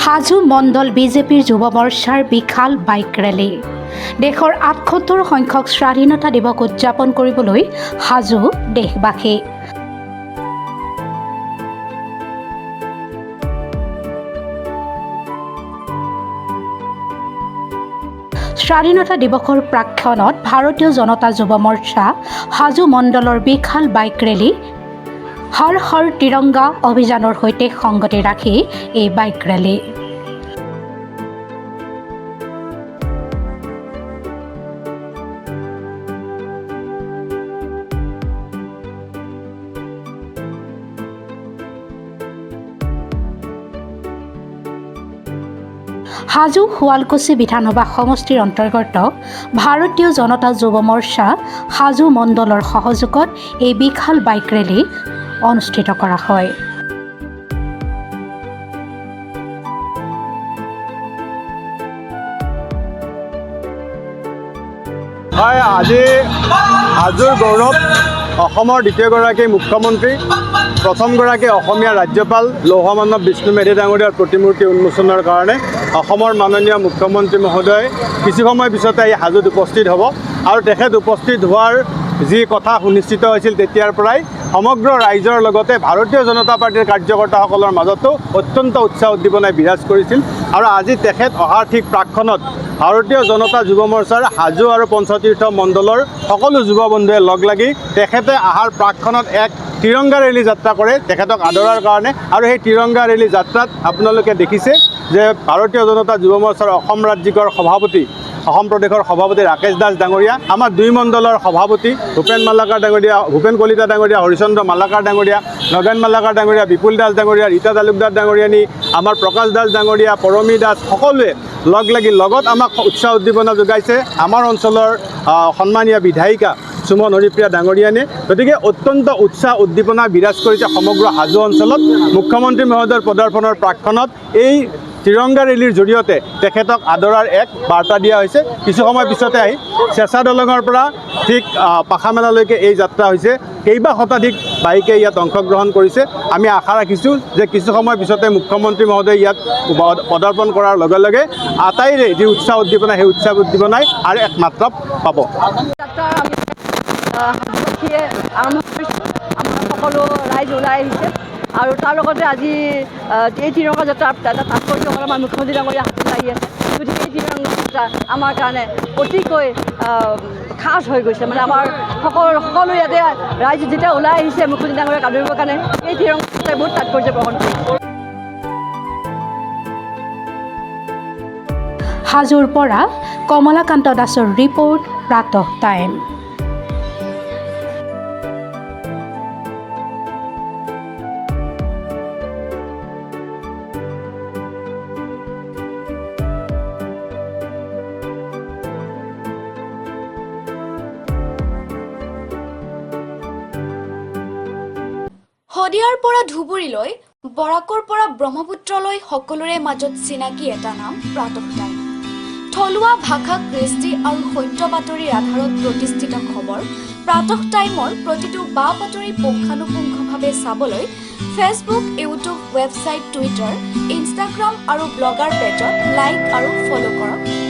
হাজো মণ্ডল বিজেপিৰ যুৱ মৰ্চাৰ বিশাল বাইক ৰেলী। দেশৰ ৭৮ সংখ্যক স্বাধীনতা দিৱস উদযাপন কৰিবলৈ সাজু দেশবাসী। স্বাধীনতা দিৱসৰ প্ৰাক্ষণত ভাৰতীয় জনতা যুৱ মৰ্চা হাজো মণ্ডলৰ বিশাল বাইক ৰেলী হৰ হৰ তিৰংগা অভিযানৰ সৈতে সংগতি ৰাখি এই বাইক ৰেলী। হাজো শুৱালকুছি বিধানসভা সমষ্টিৰ অন্তৰ্গত ভাৰতীয় জনতা যুৱ মৰ্চা হাজো মণ্ডলৰ সহযোগত এই বিশাল বাইক ৰেলী অনুষ্ঠিত কৰা হয়। আজি হাজোৰ গৌৰৱ অসমৰ দ্বিতীয়গৰাকী মুখ্যমন্ত্ৰী প্ৰথমগৰাকী অসমীয়া ৰাজ্যপাল লৌহ মানৱ বিষ্ণু মেধি ডাঙৰীয়াৰ প্ৰতিমূৰ্তি উন্মোচনৰ কাৰণে অসমৰ মাননীয় মুখ্যমন্ত্ৰী মহোদয় কিছু সময় পিছতে এই হাজোত উপস্থিত হ'ব আৰু তেখেত উপস্থিত হোৱাৰ যি কথা সুনিশ্চিত হৈছিল তেতিয়াৰ পৰাই সমগ্ৰ ৰাইজৰ লগতে ভাৰতীয় জনতা পাৰ্টীৰ কাৰ্যকৰ্তাসকলৰ মাজতো অত্যন্ত উৎসাহ উদ্দীপনাই বিৰাজ কৰিছিল আৰু আজি তেখেত অহাৰ ঠিক প্ৰাক্ষণত ভাৰতীয় জনতা যুৱ মৰ্চাৰ হাজো আৰু পঞ্চতীৰ্থ মণ্ডলৰ সকলো যুৱ বন্ধুৱে লগ লাগি তেখেতে অহাৰ প্ৰাক্ষণত এক তিৰংগা ৰেলী যাত্ৰা কৰে তেখেতক আদৰাৰ কাৰণে। আৰু সেই তিৰংগা ৰেলী যাত্ৰাত আপোনালোকে দেখিছে যে ভাৰতীয় জনতা যুৱ মৰ্চাৰ অসম ৰাজ্যিকৰ সভাপতি অসম প্ৰদেশৰ সভাপতি ৰাকেশ দাস ডাঙৰীয়া, আমাৰ দুই মণ্ডলৰ সভাপতি ভূপেন মালাকাৰ ডাঙৰীয়া, ভূপেন কলিতা ডাঙৰীয়া, হৰিচন্দ্ৰ মালাকাৰ ডাঙৰীয়া, নগেন মালাকাৰ ডাঙৰীয়া, বিপুল দাস ডাঙৰীয়া, ৰীতা তালুকদাৰ ডাঙৰীয়ানী, আমাৰ প্ৰকাশ দাস ডাঙৰীয়া, পৰমী দাস সকলোৱে লগ লাগি লগত আমাক উৎসাহ উদ্দীপনা যোগাইছে আমাৰ অঞ্চলৰ সন্মানীয় বিধায়িকা সুমন হৰিপ্ৰিয়া ডাঙৰীয়ানী। গতিকে অত্যন্ত উৎসাহ উদ্দীপনা বিৰাজ কৰিছে সমগ্ৰ হাজো অঞ্চলত। মুখ্যমন্ত্ৰী মহোদয়ৰ পদাৰ্পণৰ প্ৰাক্ষণত এই তিৰংগা ৰেলীৰ জৰিয়তে তেখেতক আদৰাৰ এক বাৰ্তা দিয়া হৈছে। কিছু সময় পিছতে আহি চেঁচা দলঙৰ পৰা ঠিক পাখামেলালৈকে এই যাত্ৰা হৈছে। কেইবা শতাধিক বাইকে ইয়াত অংশগ্ৰহণ কৰিছে। আমি আশা ৰাখিছোঁ যে কিছু সময় পিছতে মুখ্যমন্ত্ৰী মহোদয় ইয়াত পদাৰ্পণ কৰাৰ লগে লগে আটাইৰে যি উৎসাহ উদ্দীপনা সেই উৎসাহ উদ্দীপনাই আৰু এক মাত্ৰা পাব। আৰম্ভ কৰিছোঁ, আমাৰ সকলো ৰাইজ ওলাই আহিছে আৰু তাৰ লগতে আজি এই তিৰংগা যাত্ৰা এটা তাৎপৰ্য হ'ল আমাৰ মুখ্যমন্ত্ৰী ডাঙৰীয়া হাতত লাগি আছে। গতিকে এই তিৰংগা যাত্ৰা আমাৰ কাৰণে অতিকৈ খাচ হৈ গৈছে। মানে আমাৰ সকলো ইয়াতে ৰাইজ যেতিয়া ওলাই আহিছে মুখ্যমন্ত্ৰী ডাঙৰীয়াক আদৰিবৰ কাৰণে এই তিৰংগা যাত্ৰাই বহুত তাৎপৰ্য বহন কৰিছে। হাজোৰ পৰা কমলাকান্ত দাসৰ ৰিপৰ্ট, প্ৰাতঃ টাইম। শদিয়াৰ পৰা ধুবুৰীলৈ, বৰাকৰ পৰা ব্ৰহ্মপুত্ৰলৈ সকলোৰে মাজত চিনাকি এটা নাম প্ৰাতঃ টাইম। থলুৱা ভাষা, কৃষ্টি আৰু সত্য বাতৰিৰ আধাৰত প্ৰতিষ্ঠিত খবৰ প্ৰাতঃ টাইমৰ প্ৰতিটো বা বাতৰি পুংখানুপুংখভাৱে চাবলৈ Facebook, YouTube, website, Twitter, Instagram আৰু ব্লগাৰ পেজত লাইক আৰু ফ'ল' কৰক।